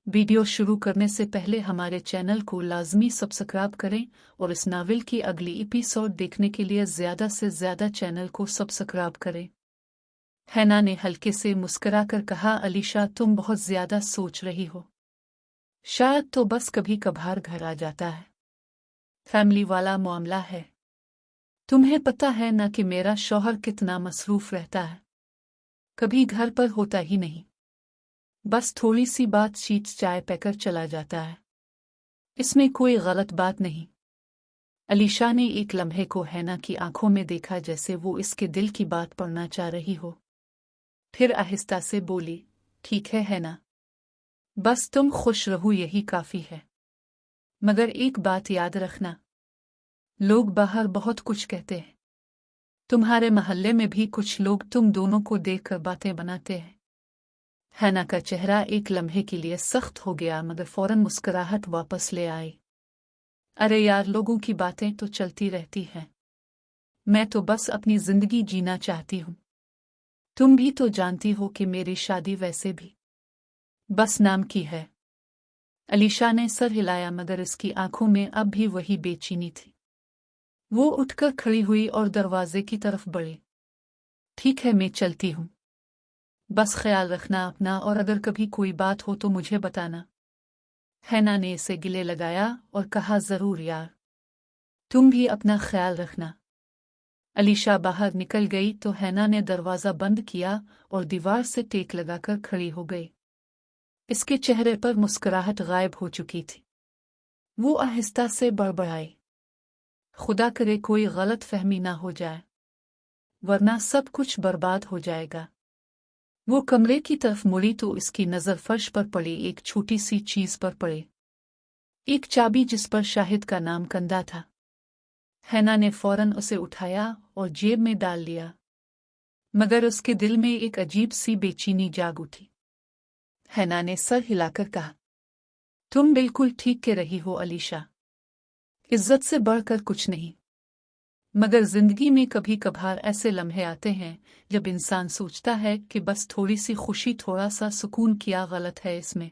Video शुरू करने से पहले हमारे चैनल को लाजमी सब्सक्राइब करें और इस नावल की अगली एपिसोड देखने के लिए ज़्यादा से ज़्यादा चैनल को सब्सक्राइब करें। हैना ने हल्के से मुस्कुराकर कहा, अलीशा तुम बहुत ज़्यादा सोच रही हो। शायद तो बस कभी कभार घर आ जाता है। फैमिली वाला मामला है। तुम्हें पता है ना कि मेरा शौहर कितना मसरूफ़ रहता है। कभी घर पर होता ही नहीं। बस थोड़ी सी बातचीत, चाय पीकर चला जाता है। इसमें कोई गलत बात नहीं। अलीशा ने एक लम्हे को हैना की आंखों में देखा, जैसे वो इसके दिल की बात पढ़ना चाह रही हो। फिर आहिस्ता से बोली, ठीक है हैना, बस तुम खुश रहो यही काफ़ी है। मगर एक बात याद रखना, लोग बाहर बहुत कुछ कहते हैं। तुम्हारे मोहल्ले में भी कुछ लोग तुम दोनों को देखकर बातें बनाते हैं। हैना का चेहरा एक लम्हे के लिए सख्त हो गया, मगर फौरन मुस्कुराहट वापस ले आई। अरे यार, लोगों की बातें तो चलती रहती हैं। मैं तो बस अपनी जिंदगी जीना चाहती हूँ। तुम भी तो जानती हो कि मेरी शादी वैसे भी बस नाम की है। अलीशा ने सर हिलाया, मगर इसकी आंखों में अब भी वही बेचैनी थी। वो उठकर खड़ी हुई और दरवाजे की तरफ बढ़ी। ठीक है, मैं चलती हूँ। बस ख्याल रखना अपना, और अगर कभी कोई बात हो तो मुझे बताना। हैना ने इसे गिले लगाया और कहा, जरूर यार, तुम भी अपना ख्याल रखना। अलीशा बाहर निकल गई तो हैना ने दरवाज़ा बंद किया और दीवार से टेक लगाकर खड़ी हो गई। इसके चेहरे पर मुस्कुराहट गायब हो चुकी थी। वो आहिस्ता से बड़बड़ाई, खुदा करे कोई गलत फहमी ना हो जाए, वरना सब कुछ बर्बाद हो जाएगा। वो कमरे की तरफ मुड़ी तो इसकी नज़र फर्श पर पड़ी, एक छोटी सी चीज़ पर पड़ी, एक चाबी जिस पर शाहिद का नाम कंधा था। हैना ने फौरन उसे उठाया और जेब में डाल लिया, मगर उसके दिल में एक अजीब सी बेचैनी जाग उठी। हैना ने सर हिलाकर कहा, तुम बिल्कुल ठीक कह रही हो अलीशा, इज्जत से बढ़कर कुछ नहीं। मगर जिंदगी में कभी कभार ऐसे लम्हे आते हैं जब इंसान सोचता है कि बस थोड़ी सी खुशी, थोड़ा सा सुकून, क्या गलत है इसमें।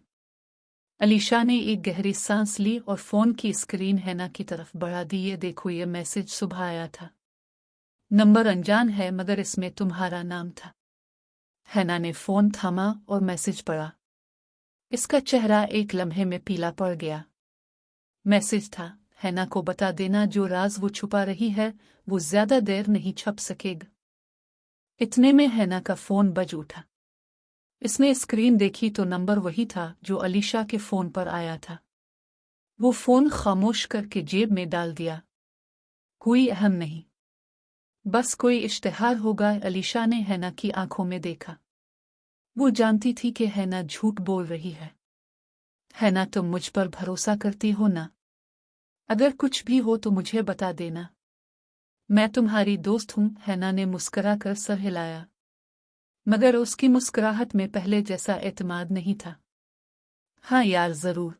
अलीशा ने एक गहरी सांस ली और फोन की स्क्रीन हैना की तरफ बढ़ा दी। ये देखो, ये मैसेज सुबह आया था। नंबर अनजान है, मगर इसमें तुम्हारा नाम था। हैना ने फोन थामा और मैसेज पढ़ा। इसका चेहरा एक लम्हे में पीला पड़ गया। मैसेज था, हैना को बता देना जो राज वो छुपा रही है वो ज्यादा देर नहीं छुप सकेगा। इतने में हैना का फोन बज उठा। इसने स्क्रीन देखी तो नंबर वही था जो अलीशा के फोन पर आया था। वो फोन खामोश करके जेब में डाल दिया। कोई अहम नहीं, बस कोई इश्तिहार होगा। अलीशा ने हैना की आंखों में देखा। वो जानती थी कि हैना झूठ बोल रही है। हैना, तुम मुझ पर भरोसा करती हो ना? अगर कुछ भी हो तो मुझे बता देना। मैं तुम्हारी दोस्त हूँ। हैना ने मुस्कुराकर सर हिलाया, मगर उसकी मुस्कुराहट में पहले जैसा एतमाद नहीं था। हाँ यार, जरूर।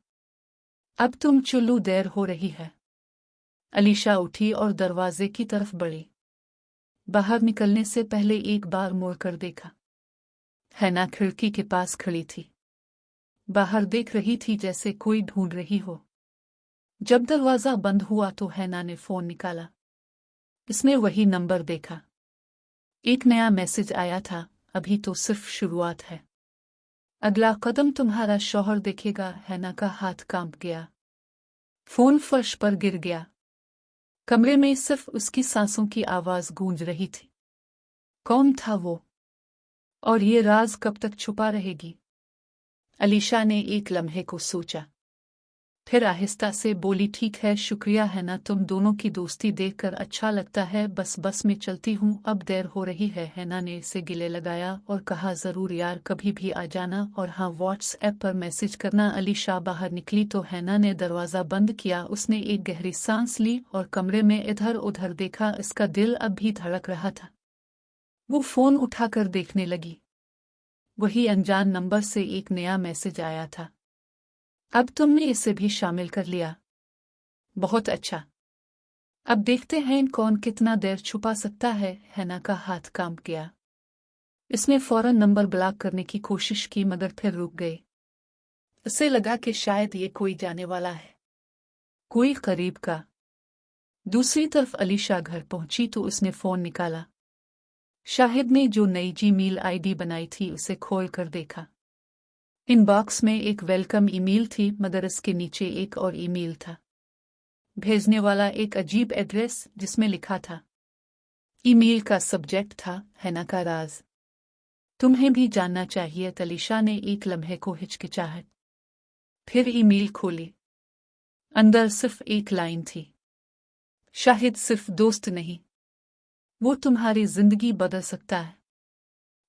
अब तुम चलो, देर हो रही है। अलीशा उठी और दरवाजे की तरफ बढ़ी। बाहर निकलने से पहले एक बार मुड़कर देखा। हैना खिड़की के पास खड़ी थी, बाहर देख रही थी जैसे कोई ढूंढ रही हो। जब दरवाजा बंद हुआ तो हैना ने फोन निकाला। इसमें वही नंबर देखा। एक नया मैसेज आया था, अभी तो सिर्फ शुरुआत है, अगला कदम तुम्हारा शौहर देखेगा। हैना का हाथ कांप गया। फोन फर्श पर गिर गया। कमरे में सिर्फ उसकी सांसों की आवाज गूंज रही थी। कौन था वो, और ये राज कब तक छुपा रहेगी? अलीशा ने एक लम्हे को सोचा, फिर आहिस्ता से बोली, ठीक है, शुक्रिया हैना, तुम दोनों की दोस्ती देखकर अच्छा लगता है। बस मैं चलती हूँ, अब देर हो रही है। हैना ने इसे गिले लगाया और कहा, जरूर यार, कभी भी आ जाना, और हाँ, व्हाट्सएप पर मैसेज करना। अलीशा बाहर निकली तो हैना ने दरवाज़ा बंद किया। उसने एक गहरी सांस ली और कमरे में इधर उधर देखा। इसका दिल अब भी धड़क रहा था। वो फोन उठाकर देखने लगी। वही अनजान नंबर से एक नया मैसेज आया था। अब तुमने इसे भी शामिल कर लिया, बहुत अच्छा। अब देखते हैं कौन कितना देर छुपा सकता है। हैना का हाथ कांप गया। इसने फौरन नंबर ब्लॉक करने की कोशिश की, मगर फिर रुक गई। उसे लगा कि शायद ये कोई जाने वाला है, कोई करीब का। दूसरी तरफ अलीशा घर पहुंची तो उसने फोन निकाला। शाहिद ने जो नई जीमेल आईडी बनाई थी उसे खोल कर देखा। इनबॉक्स में एक वेलकम ईमेल थी, मगर इसके नीचे एक और ईमेल था। भेजने वाला एक अजीब एड्रेस जिसमें लिखा था। ईमेल का सब्जेक्ट था हैना का राज। तुम्हें भी जानना चाहिए। अलीशा ने एक लम्हे को हिचकिचाहट, फिर ईमेल खोली। अंदर सिर्फ एक लाइन थी। शाहिद सिर्फ दोस्त नहीं, वो तुम्हारी जिंदगी बदल सकता है।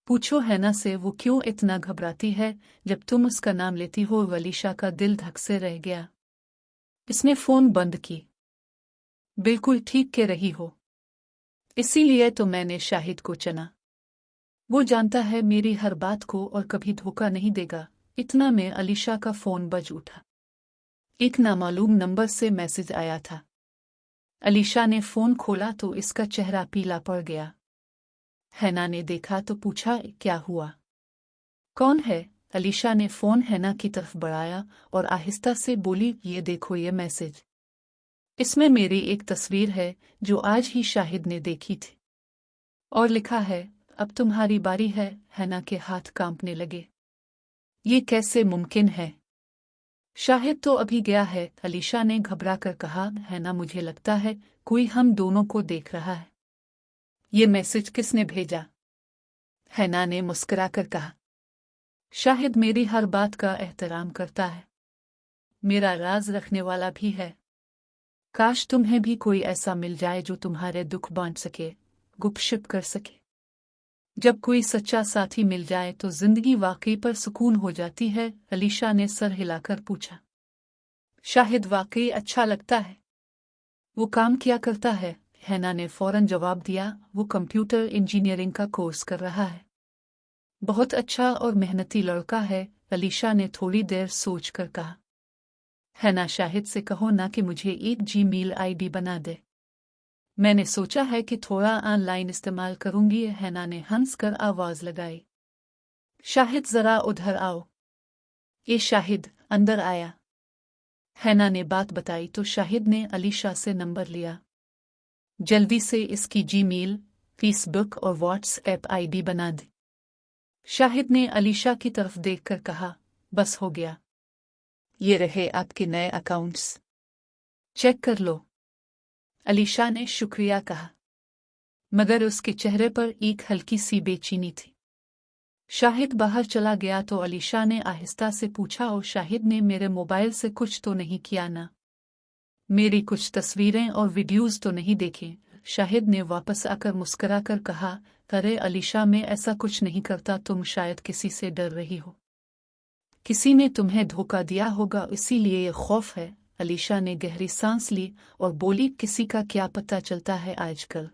पूछो हैना से वो क्यों इतना घबराती है जब तुम उसका नाम लेती हो। अलीशा का दिल धक से रह गया। इसने फोन बंद की। बिल्कुल ठीक कह रही हो, इसीलिए तो मैंने शाहिद को चुना। वो जानता है मेरी हर बात को और कभी धोखा नहीं देगा। इतना में अलीशा का फोन बज उठा। एक नामालूम नंबर से मैसेज आया था। अलीशा ने फोन खोला तो इसका चेहरा पीला पड़ गया। हैना ने देखा तो पूछा, क्या हुआ? कौन है? अलीशा ने फोन हैना की तरफ बढ़ाया और आहिस्ता से बोली, ये देखो ये मैसेज। इसमें मेरी एक तस्वीर है जो आज ही शाहिद ने देखी थी, और लिखा है, अब तुम्हारी बारी है। हैना के हाथ कांपने लगे। ये कैसे मुमकिन है? शाहिद तो अभी गया है। अलीशा ने घबरा कर कहा। हैना, मुझे लगता है कोई हम दोनों को देख रहा है। ये मैसेज किसने भेजा? हैना ने मुस्कुराकर कहा, शाहिद मेरी हर बात का एहतराम करता है, मेरा राज रखने वाला भी है। काश तुम्हें भी कोई ऐसा मिल जाए जो तुम्हारे दुख बांट सके, गुपशुप कर सके। जब कोई सच्चा साथी मिल जाए तो जिंदगी वाकई पर सुकून हो जाती है। अलीशा ने सर हिलाकर पूछा, शाहिद वाकई अच्छा लगता है? वो काम क्या करता है? हैना ने फौरन जवाब दिया, वो कंप्यूटर इंजीनियरिंग का कोर्स कर रहा है। बहुत अच्छा और मेहनती लड़का है। अलीशा ने थोड़ी देर सोचकर कहा। हैना, शाहिद से कहो ना कि मुझे एक जीमेल आईडी बना दे। मैंने सोचा है कि थोड़ा ऑनलाइन इस्तेमाल करूंगी। हैना ने हंसकर आवाज लगाई, शाहिद जरा उधर आओ। ये शाहिद अंदर आया। हैना ने बात बताई तो शाहिद ने अलीशा से नंबर लिया। जल्दी से इसकी जीमेल, फेसबुक और व्हाट्सएप आईडी बना दी। शाहिद ने अलीशा की तरफ देखकर कहा, बस हो गया। ये रहे आपके नए अकाउंट्स, चेक कर लो। अलीशा ने शुक्रिया कहा, मगर उसके चेहरे पर एक हल्की सी बेचैनी थी। शाहिद बाहर चला गया तो अलीशा ने आहिस्ता से पूछा, और शाहिद ने मेरे मोबाइल से कुछ तो नहीं किया ना? मेरी कुछ तस्वीरें और वीडियोस तो नहीं देखे? शाहिद ने वापस आकर मुस्कुराकर कहा, अरे अलीशा, मैं ऐसा कुछ नहीं करता। तुम शायद किसी से डर रही हो। किसी ने तुम्हें धोखा दिया होगा, इसीलिए ये खौफ है। अलीशा ने गहरी सांस ली और बोली, किसी का क्या पता चलता है आजकल।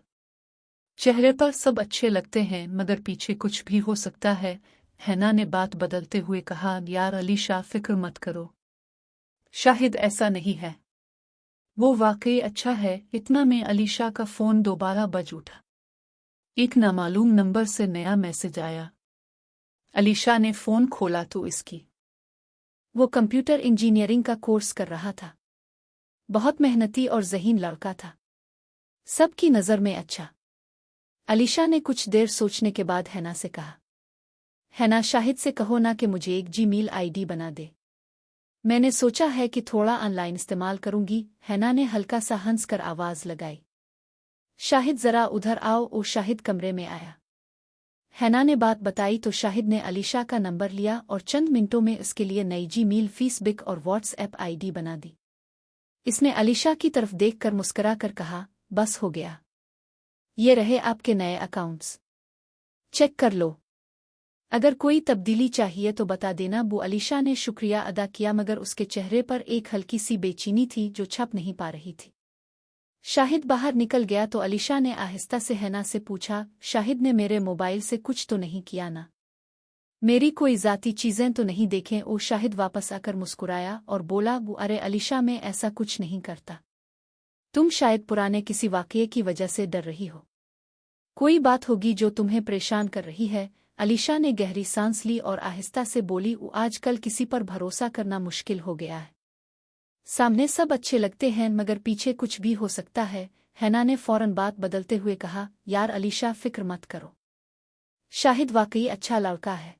चेहरे पर सब अच्छे लगते हैं मगर पीछे कुछ भी हो सकता है। हैना ने बात बदलते हुए कहा, यार अलीशा, फिक्र मत करो। शाहिद ऐसा नहीं है, वो वाकई अच्छा है। इतना में अलीशा का फोन दोबारा बज उठा। एक नामालूम नंबर से नया मैसेज आया। अलीशा ने फोन खोला तो इसकी। वो कंप्यूटर इंजीनियरिंग का कोर्स कर रहा था। बहुत मेहनती और ज़हीन लड़का था, सबकी नज़र में अच्छा। अलीशा ने कुछ देर सोचने के बाद हैना से कहा, हैना, शाहिद से कहो ना कि मुझे एक जीमेल आईडी बना दे। मैंने सोचा है कि थोड़ा ऑनलाइन इस्तेमाल करूंगी। हैना ने हल्का सा हंसकर आवाज लगाई, शाहिद जरा उधर आओ। और शाहिद कमरे में आया। हैना ने बात बताई तो शाहिद ने अलीशा का नंबर लिया और चंद मिनटों में इसके लिए नई जीमेल, फेसबुक और व्हाट्सएप आईडी बना दी। इसने अलीशा की तरफ देखकर मुस्कुरा कर कहा, बस हो गया। ये रहे आपके नए अकाउंट्स, चेक कर लो। अगर कोई तब्दीली चाहिए तो बता देना। वो अलीशा ने शुक्रिया अदा किया मगर उसके चेहरे पर एक हल्की सी बेचैनी थी जो छप नहीं पा रही थी। शाहिद बाहर निकल गया तो अलीशा ने आहिस्ता से हैना से पूछा, शाहिद ने मेरे मोबाइल से कुछ तो नहीं किया ना? मेरी कोई ज़ाती चीज़ें तो नहीं देखें? ओ शाहिद वापस आकर मुस्कुराया और बोला, वो अरे अलीशा, मैं ऐसा कुछ नहीं करता। तुम शायद पुराने किसी वाक़ये की वजह से डर रही हो। कोई बात होगी जो तुम्हें परेशान कर रही है। अलीशा ने गहरी सांस ली और आहिस्ता से बोली, आजकल किसी पर भरोसा करना मुश्किल हो गया है। सामने सब अच्छे लगते हैं मगर पीछे कुछ भी हो सकता है। हैना ने फौरन बात बदलते हुए कहा, यार अलीशा, फिक्र मत करो। शाहिद वाकई अच्छा लड़का है।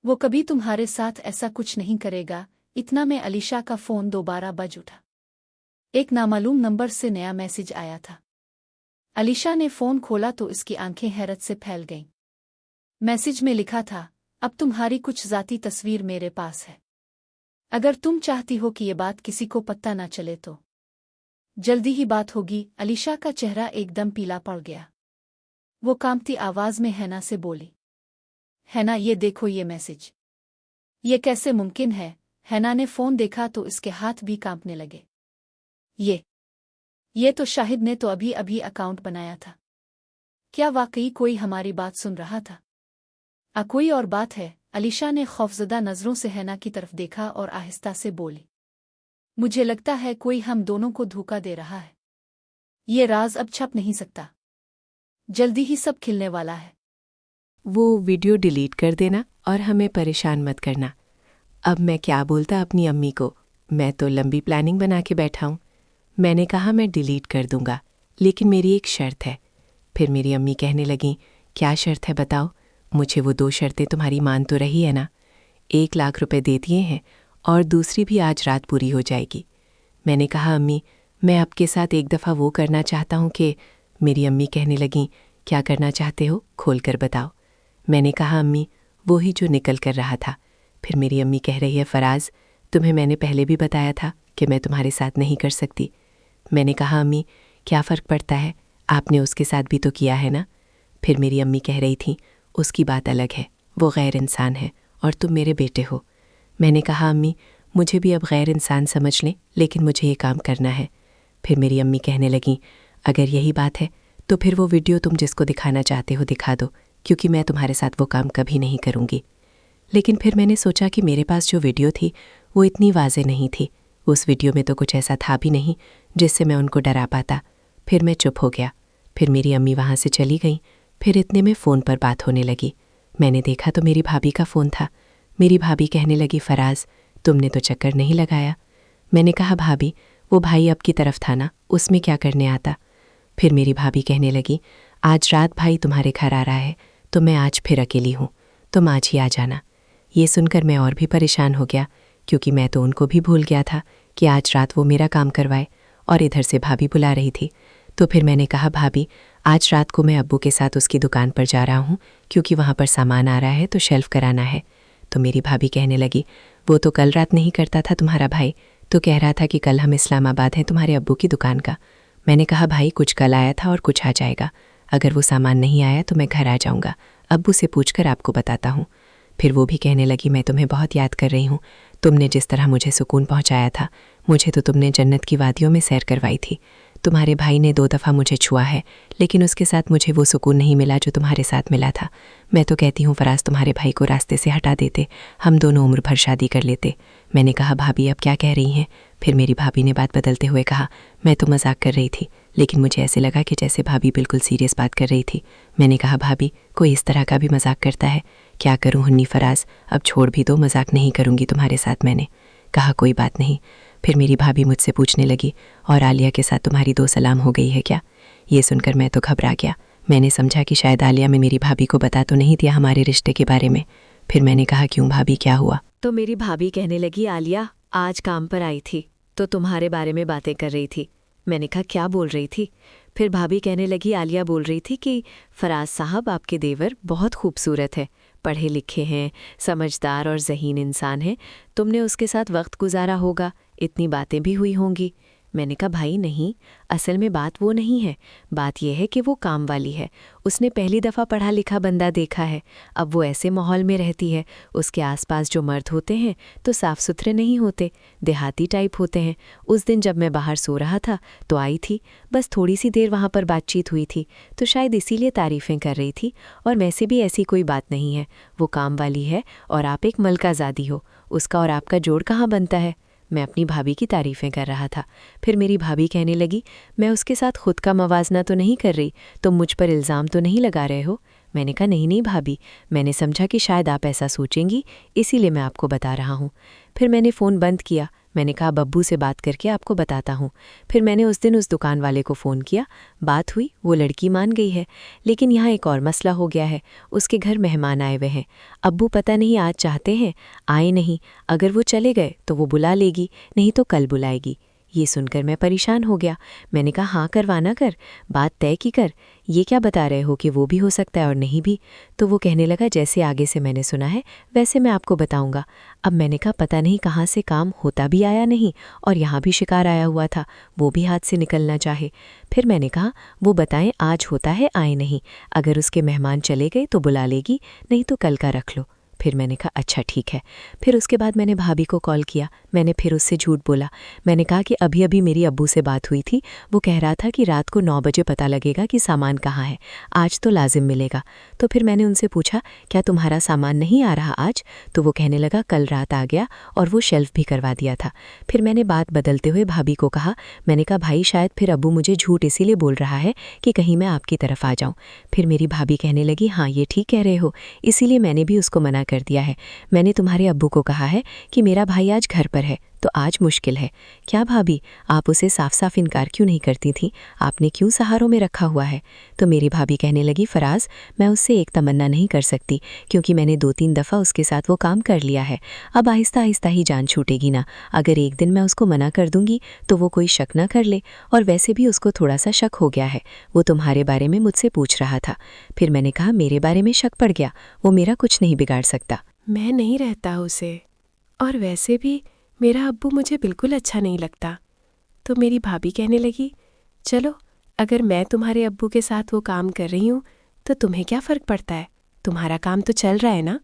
वो कभी तुम्हारे साथ ऐसा कुछ नहीं करेगा। इतना में अलीशा का फ़ोन दोबारा बज उठा। एक नामालूम नंबर से नया मैसेज आया था। अलीशा ने फ़ोन खोला तो इसकी आंखें हैरत से फैल गईं। मैसेज में लिखा था, अब तुम्हारी कुछ ज़ाती तस्वीर मेरे पास है। अगर तुम चाहती हो कि ये बात किसी को पता ना चले तो जल्दी ही बात होगी। अलीशा का चेहरा एकदम पीला पड़ गया। वो कांपती आवाज़ में हैना से बोली, हैना ये देखो ये मैसेज। ये कैसे मुमकिन है? हैना ने फ़ोन देखा तो इसके हाथ भी कांपने लगे। ये तो शाहिद ने तो अभी अभी अकाउंट बनाया था। क्या वाकई कोई हमारी बात सुन रहा था? कोई और बात है? अलीशा ने खौफजदा नज़रों से हैना की तरफ देखा और आहिस्ता से बोली, मुझे लगता है कोई हम दोनों को धोखा दे रहा है। ये राज अब छप नहीं सकता। जल्दी ही सब खिलने वाला है। वो वीडियो डिलीट कर देना और हमें परेशान मत करना। अब मैं क्या बोलता अपनी अम्मी को? मैं तो लंबी प्लानिंग बना के बैठा हूँ। मैंने कहा मैं डिलीट कर दूंगा, लेकिन मेरी एक शर्त है। फिर मेरी अम्मी कहने लगीं, क्या शर्त है बताओ? मुझे वो 2 शर्तें तुम्हारी मान तो रही है ना? 1 लाख रुपए दे दिए हैं और दूसरी भी आज रात पूरी हो जाएगी। मैंने कहा अम्मी, मैं आपके साथ एक दफ़ा वो करना चाहता हूँ कि। मेरी अम्मी कहने लगीं, क्या करना चाहते हो? खोल कर बताओ। मैंने कहा अम्मी, वो ही जो निकल कर रहा था। फिर मेरी अम्मी कह रही है, फ़राज़, तुम्हें मैंने पहले भी बताया था कि मैं तुम्हारे साथ नहीं कर सकती। मैंने कहा अम्मी, क्या फ़र्क पड़ता है, आपने उसके साथ भी तो किया है ना। फिर मेरी अम्मी कह रही थी, उसकी बात अलग है, वो गैर इंसान है और तुम मेरे बेटे हो। मैंने कहा अम्मी, मुझे भी अब गैर इंसान समझ लें, लेकिन मुझे ये काम करना है। फिर मेरी अम्मी कहने लगीं, अगर यही बात है तो फिर वो वीडियो तुम जिसको दिखाना चाहते हो दिखा दो, क्योंकि मैं तुम्हारे साथ वो काम कभी नहीं करूँगी। लेकिन फिर मैंने सोचा कि मेरे पास जो वीडियो थी वो इतनी वाज़े नहीं थी। उस वीडियो में तो कुछ ऐसा था भी नहीं जिससे मैं उनको डरा पाता। फिर मैं चुप हो गया। फिर मेरी अम्मी वहाँ से चली गई। फिर इतने में फ़ोन पर बात होने लगी। मैंने देखा तो मेरी भाभी का फ़ोन था। मेरी भाभी कहने लगी, फ़राज़, तुमने तो चक्कर नहीं लगाया। मैंने कहा भाभी, वो भाई अब की तरफ था ना, उसमें क्या करने आता। फिर मेरी भाभी कहने लगी, आज रात भाई तुम्हारे घर आ रहा है तो मैं आज फिर अकेली हूँ, तुम आज ही आ जाना। ये सुनकर मैं और भी परेशान हो गया, क्योंकि मैं तो उनको भी भूल गया था कि आज रात वो मेरा काम करवाए, और इधर से भाभी बुला रही थी। तो फिर मैंने कहा, भाभी, आज रात को मैं अब्बू के साथ उसकी दुकान पर जा रहा हूँ, क्योंकि वहाँ पर सामान आ रहा है तो शेल्फ कराना है। तो मेरी भाभी कहने लगी, वो तो कल रात नहीं करता था तुम्हारा भाई, तो कह रहा था कि कल हम इस्लामाबाद हैं तुम्हारे अब्बू की दुकान का। मैंने कहा, भाई, कुछ कल आया था और कुछ आ जाएगा। अगर वो सामान नहीं आया तो मैं घर आ जाऊँगा, अब्बू से पूछकर आपको बताता हूँ। फिर वो भी कहने लगी, मैं तुम्हें बहुत याद कर रही हूँ। तुमने जिस तरह मुझे सुकून पहुँचाया था, मुझे तो तुमने जन्नत की वादियों में सैर करवाई थी। तुम्हारे भाई ने 2 दफ़ा मुझे छुआ है, लेकिन उसके साथ मुझे वो सुकून नहीं मिला जो तुम्हारे साथ मिला था। मैं तो कहती हूँ फ़राज़, तुम्हारे भाई को रास्ते से हटा देते, हम दोनों उम्र भर शादी कर लेते। मैंने कहा, भाभी अब क्या कह रही हैं? फिर मेरी भाभी ने बात बदलते हुए कहा, मैं तो मजाक कर रही थी, लेकिन मुझे ऐसे लगा कि जैसे भाभी बिल्कुल सीरियस बात कर रही थी। मैंने कहा, भाभी, कोई इस तरह का भी मजाक करता है? क्या करूँ हुन्नी फ़राज़, अब छोड़ भी दो, मजाक नहीं करूँगी तुम्हारे साथ। मैंने कहा, कोई बात नहीं। फिर मेरी भाभी मुझसे पूछने लगी, और आलिया के साथ तुम्हारी 2 सलाम हो गई है क्या? ये सुनकर मैं तो घबरा गया। मैंने समझा कि शायद आलिया में मेरी भाभी को बता तो नहीं दिया हमारे रिश्ते के बारे में। फिर मैंने कहा, क्यों भाभी, क्या हुआ? तो मेरी भाभी कहने लगी, आलिया आज काम पर आई थी तो तुम्हारे बारे में बातें कर रही थी। मैंने कहा, क्या बोल रही थी? फिर भाभी कहने लगी, आलिया बोल रही थी कि फ़राज़ साहब आपके देवर बहुत खूबसूरत है, पढ़े लिखे हैं, समझदार और ज़हीन इंसान हैं, तुमने उसके साथ वक्त गुजारा होगा, इतनी बातें भी हुई होंगी। मैंने कहा, भाई नहीं, असल में बात वो नहीं है, बात यह है कि वो काम वाली है, उसने पहली दफ़ा पढ़ा लिखा बंदा देखा है। अब वो ऐसे माहौल में रहती है, उसके आसपास जो मर्द होते हैं तो साफ़ सुथरे नहीं होते, देहाती टाइप होते हैं। उस दिन जब मैं बाहर सो रहा था तो आई थी, बस थोड़ी सी देर वहाँ पर बातचीत हुई थी, तो शायद इसीलिए तारीफ़ें कर रही थी, और वैसे भी ऐसी कोई बात नहीं है, वो काम वाली है और आप एक मलकाज़ादी हो, उसका और आपका जोड़ कहाँ बनता है। मैं अपनी भाभी की तारीफ़ें कर रहा था। फिर मेरी भाभी कहने लगी, मैं उसके साथ खुद का मवाजना तो नहीं कर रही, तुम मुझ पर इल्ज़ाम तो नहीं लगा रहे हो? मैंने कहा नहीं नहीं भाभी, मैंने समझा कि शायद आप ऐसा सोचेंगी, इसीलिए मैं आपको बता रहा हूँ। फिर मैंने फ़ोन बंद किया। मैंने कहा बब्बू से बात करके आपको बताता हूँ। फिर मैंने उस दिन उस दुकान वाले को फ़ोन किया, बात हुई, वो लड़की मान गई है। लेकिन यहाँ एक और मसला हो गया है, उसके घर मेहमान आए हुए हैं। अब्बू पता नहीं आज चाहते हैं, आए नहीं। अगर वो चले गए तो वो बुला लेगी, नहीं तो कल बुलाएगी। ये सुनकर मैं परेशान हो गया। मैंने कहा हाँ करवाना कर, बात तय की कर, ये क्या बता रहे हो कि वो भी हो सकता है और नहीं भी। तो वो कहने लगा जैसे आगे से मैंने सुना है वैसे मैं आपको बताऊंगा। अब मैंने कहा पता नहीं कहाँ से काम होता भी आया नहीं और यहाँ भी शिकार आया हुआ था, वो भी हाथ से निकलना चाहे। फिर मैंने कहा वो बताएं आज होता है आए नहीं, अगर उसके मेहमान चले गए तो बुला लेगी, नहीं तो कल का रख लो। फिर मैंने कहा अच्छा ठीक है। फिर उसके बाद मैंने भाभी को कॉल किया। मैंने फिर उससे झूठ बोला। मैंने कहा कि अभी अभी मेरी अब्बू से बात हुई थी, वो कह रहा था कि रात को 9 बजे पता लगेगा कि सामान कहाँ है, आज तो लाजिम मिलेगा। तो फिर मैंने उनसे पूछा क्या तुम्हारा सामान नहीं आ रहा आज? तो वो कहने लगा कल रात आ गया और वो शेल्फ भी करवा दिया था। फिर मैंने बात बदलते हुए भाभी को कहा, मैंने कहा भाई शायद फिर अब्बू मुझे झूठ इसीलिए बोल रहा है कि कहीं मैं आपकी तरफ आ जाऊँ। फिर मेरी भाभी कहने लगी हाँ ये ठीक कह रहे हो, इसीलिए मैंने भी उसको मना कर दिया है। मैंने तुम्हारे अब्बू को कहा है कि मेरा भाई आज घर पर है तो आज मुश्किल है। क्या भाभी आप उसे साफ साफ इनकार क्यों नहीं करती थी, आपने क्यों सहारों में रखा हुआ है? तो मेरी भाभी कहने लगी फराज मैं उससे एक तमन्ना नहीं कर सकती, क्योंकि मैंने 2-3 दफ़ा उसके साथ वो काम कर लिया है। अब आहिस्ता आहिस्ता ही जान छूटेगी ना। अगर एक दिन मैं उसको मना कर दूंगी तो वो कोई शक ना कर ले, और वैसे भी उसको थोड़ा सा शक हो गया है, वो तुम्हारे बारे में मुझसे पूछ रहा था। फिर मैंने कहा मेरे बारे में शक पड़ गया, वो मेरा कुछ नहीं बिगाड़ सकता। मैं नहीं रहता उसे, और वैसे भी मेरा अब्बू मुझे बिल्कुल अच्छा नहीं लगता। तो मेरी भाभी कहने लगी चलो अगर मैं तुम्हारे अब्बू के साथ वो काम कर रही हूँ तो तुम्हें क्या फ़र्क पड़ता है, तुम्हारा काम तो चल रहा है ना।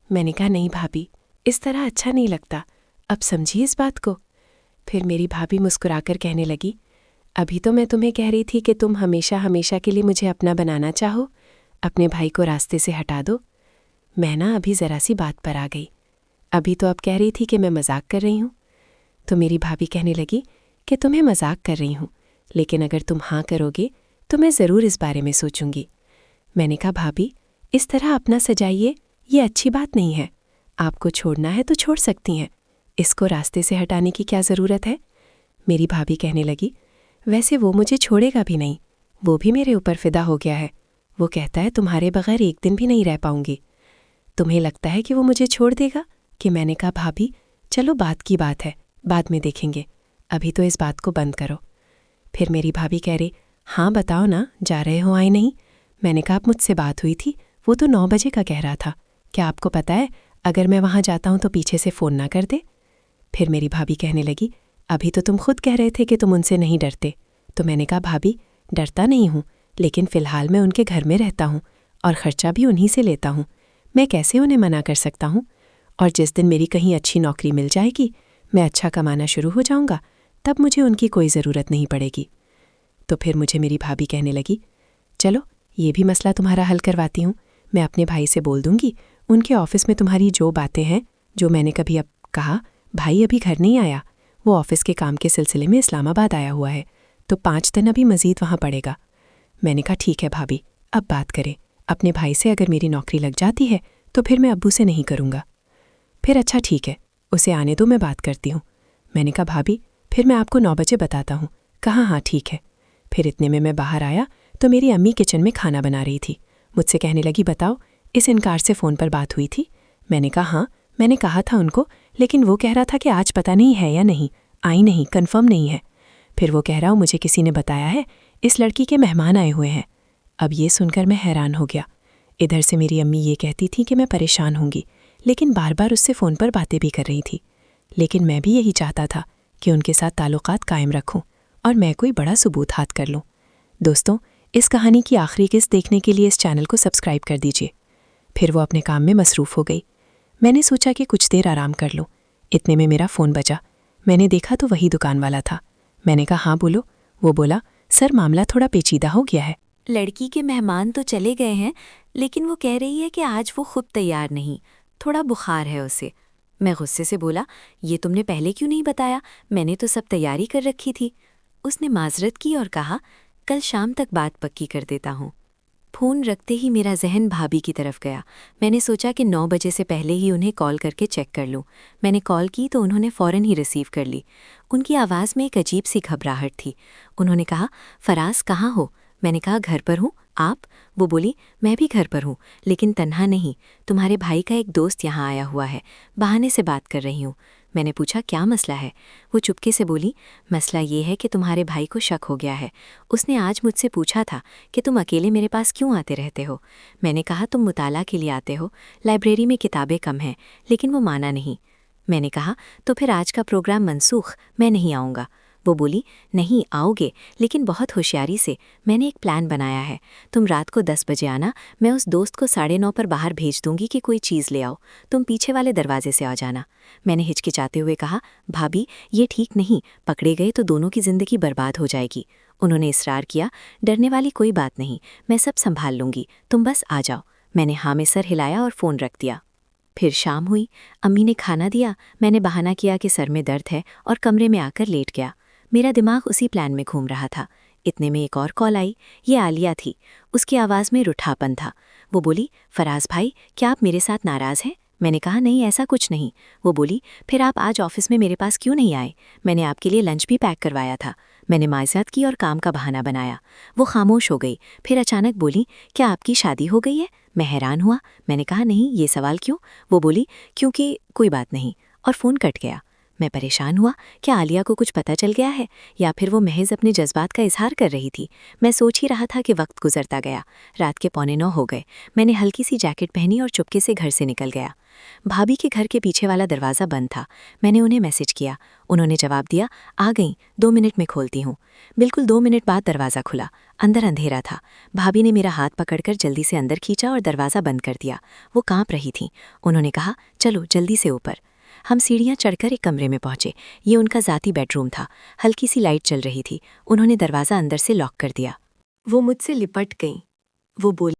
मैंने कहा नहीं भाभी, इस तरह अच्छा नहीं लगता, अब समझिए इस बात को। फिर मेरी भाभी मुस्कुराकर कहने लगी अभी तो मैं तुम्हें कह रही थी कि तुम हमेशा हमेशा के लिए मुझे अपना बनाना चाहो, अपने भाई को रास्ते से हटा दो। मैं ना अभी ज़रा सी बात पर आ गई, अभी तो अब कह रही थी कि मैं मजाक कर रही हूँ। तो मेरी भाभी कहने लगी कि तुम्हें मजाक कर रही हूँ, लेकिन अगर तुम हाँ करोगे तो मैं ज़रूर इस बारे में सोचूंगी। मैंने कहा भाभी इस तरह अपना सजाइए, ये अच्छी बात नहीं है। आपको छोड़ना है तो छोड़ सकती हैं, इसको रास्ते से हटाने की क्या ज़रूरत है। मेरी भाभी कहने लगी वैसे वो मुझे छोड़ेगा भी नहीं, वो भी मेरे ऊपर फ़िदा हो गया है। वो कहता है तुम्हारे बगैर एक दिन भी नहीं रह पाऊंगी। तुम्हें लगता है कि वो मुझे छोड़ देगा? कि मैंने कहा भाभी चलो बात की बात है, बाद में देखेंगे, अभी तो इस बात को बंद करो। फिर मेरी भाभी कह रही हाँ बताओ ना, जा रहे हो आए नहीं? मैंने कहा अब मुझसे बात हुई थी, वो तो 9 बजे का कह रहा था, क्या आपको पता है अगर मैं वहाँ जाता हूँ तो पीछे से फ़ोन ना कर दे। फिर मेरी भाभी कहने लगी अभी तो तुम खुद कह रहे थे कि तुम उनसे नहीं डरते। तो मैंने कहा भाभी डरता नहीं हूँ, लेकिन फ़िलहाल मैं उनके घर में रहता हूँ और ख़र्चा भी उन्हीं से लेता हूँ, मैं कैसे उन्हें मना कर सकता हूँ। और जिस दिन मेरी कहीं अच्छी नौकरी मिल जाएगी, मैं अच्छा कमाना शुरू हो जाऊँगा, तब मुझे उनकी कोई ज़रूरत नहीं पड़ेगी। तो फिर मुझे मेरी भाभी कहने लगी चलो ये भी मसला तुम्हारा हल करवाती हूँ, मैं अपने भाई से बोल दूँगी उनके ऑफ़िस में तुम्हारी जो बातें हैं, जो मैंने कभी अब कहा भाई अभी घर नहीं आया, वो ऑफ़िस के काम के सिलसिले में इस्लामाबाद आया हुआ है, तो 5 दिन अभी मज़ीद वहाँ पड़ेगा। मैंने कहा ठीक है भाभी, अब बात करें, अपने भाई से अगर मेरी नौकरी लग जाती है तो फिर मैं अब्बू से नहीं करूँगा। फिर अच्छा ठीक है, उसे आने दो, मैं बात करती हूँ। मैंने कहा भाभी फिर मैं आपको 9 बजे बताता हूँ। कहा हाँ ठीक है। फिर इतने में मैं बाहर आया तो मेरी अम्मी किचन में खाना बना रही थी। मुझसे कहने लगी बताओ इस इनकार से फ़ोन पर बात हुई थी? मैंने कहा हाँ, मैंने कहा था उनको, लेकिन वो कह रहा था कि आज पता नहीं है या नहीं, आई नहीं, कन्फर्म नहीं है। फिर वो कह रहा हूँ मुझे किसी ने बताया है इस लड़की के मेहमान आए हुए हैं। अब ये सुनकर मैं हैरान हो गया। इधर से मेरी अम्मी ये कहती थी कि मैं परेशान होंगी, लेकिन बार बार उससे फ़ोन पर बातें भी कर रही थी। लेकिन मैं भी यही चाहता था कि उनके साथ ताल्लुकात कायम रखूं और मैं कोई बड़ा सबूत हाथ कर लूं। दोस्तों, इस कहानी की आखिरी किस्त देखने के लिए इस चैनल को सब्सक्राइब कर दीजिए। फिर वो अपने काम में मसरूफ़ हो गई। मैंने सोचा कि कुछ देर आराम कर लूं। इतने में मेरा फ़ोन बजा। मैंने देखा तो वही दुकान वाला था। मैंने कहा हाँ बोलो। वो बोला सर मामला थोड़ा पेचीदा हो गया है। लड़की के मेहमान तो चले गए हैं, लेकिन वो कह रही है कि आज वो खुद तैयार नहीं, थोड़ा बुखार है उसे। मैं गुस्से से बोला ये तुमने पहले क्यों नहीं बताया, मैंने तो सब तैयारी कर रखी थी। उसने माजरत की और कहा कल शाम तक बात पक्की कर देता हूँ। फ़ोन रखते ही मेरा जहन भाभी की तरफ गया। मैंने सोचा कि 9 बजे से पहले ही उन्हें कॉल करके चेक कर लूँ। मैंने कॉल की तो उन्होंने फ़ौरन ही रिसीव कर ली। उनकी आवाज़ में एक अजीब सी घबराहट थी। उन्होंने कहा, फ़राज़ कहाँ हो? मैंने कहा, घर पर हूँ। आप? वो बोली, मैं भी घर पर हूँ, लेकिन तन्हा नहीं। तुम्हारे भाई का एक दोस्त यहाँ आया हुआ है, बहाने से बात कर रही हूँ। मैंने पूछा, क्या मसला है? वो चुपके से बोली, मसला ये है कि तुम्हारे भाई को शक हो गया है। उसने आज मुझसे पूछा था कि तुम अकेले मेरे पास क्यों आते रहते हो। मैंने कहा, तुम मुताला के लिए आते हो, लाइब्रेरी में किताबें कम हैं, लेकिन वो माना नहीं। मैंने कहा, तो फिर आज का प्रोग्राम मनसूख, मैं नहीं आऊँगा। वो बोली, नहीं आओगे, लेकिन बहुत होशियारी से। मैंने एक प्लान बनाया है। तुम रात को 10 बजे आना, मैं उस दोस्त को 9:30 पर बाहर भेज दूंगी कि कोई चीज़ ले आओ। तुम पीछे वाले दरवाजे से आ जाना। मैंने हिचकिचाते हुए कहा, भाभी ये ठीक नहीं, पकड़े गए तो दोनों की ज़िंदगी बर्बाद हो जाएगी। उन्होंने इसरार किया, डरने वाली कोई बात नहीं, मैं सब संभाल लूँगी, तुम बस आ जाओ। मैंने हाँ में सर हिलाया और फ़ोन रख दिया। फिर शाम हुई, अम्मी ने खाना दिया। मैंने बहाना किया कि सर में दर्द है और कमरे में आकर लेट गया। मेरा दिमाग उसी प्लान में घूम रहा था। इतने में एक और कॉल आई। ये आलिया थी। उसकी आवाज़ में रूठापन था। वो बोली, फ़राज़ भाई, क्या आप मेरे साथ नाराज़ हैं? मैंने कहा, नहीं, ऐसा कुछ नहीं। वो बोली, फिर आप आज ऑफिस में मेरे पास क्यों नहीं आए? मैंने आपके लिए लंच भी पैक करवाया था। मैंने माज़रत की और काम का बहाना बनाया। वो खामोश हो गई। फिर अचानक बोली, क्या आपकी शादी हो गई है? मैं हैरान हुआ। मैंने कहा, नहीं, ये सवाल क्यों? वो बोली, क्योंकि कोई बात नहीं, और फ़ोन कट गया। मैं परेशान हुआ। क्या आलिया को कुछ पता चल गया है, या फिर वो महज अपने जज्बात का इजहार कर रही थी? मैं सोच ही रहा था कि वक्त गुजरता गया। रात के 8:45 हो गए। मैंने हल्की सी जैकेट पहनी और चुपके से घर से निकल गया। भाभी के घर के पीछे वाला दरवाज़ा बंद था। मैंने उन्हें मैसेज किया। उन्होंने जवाब दिया, आ गई, 2 मिनट में खोलती हूँ। बिल्कुल 2 मिनट बाद दरवाज़ा खुला। अंदर अंधेरा था। भाभी ने मेरा हाथ पकड़कर जल्दी से अंदर खींचा और दरवाज़ा बंद कर दिया। वो काँप रही थीं। उन्होंने कहा, चलो जल्दी से ऊपर। हम सीढ़ियाँ चढ़कर एक कमरे में पहुंचे। ये उनका ज़ाती बेडरूम था। हल्की सी लाइट चल रही थी। उन्होंने दरवाज़ा अंदर से लॉक कर दिया। वो मुझसे लिपट गईं। वो बोली,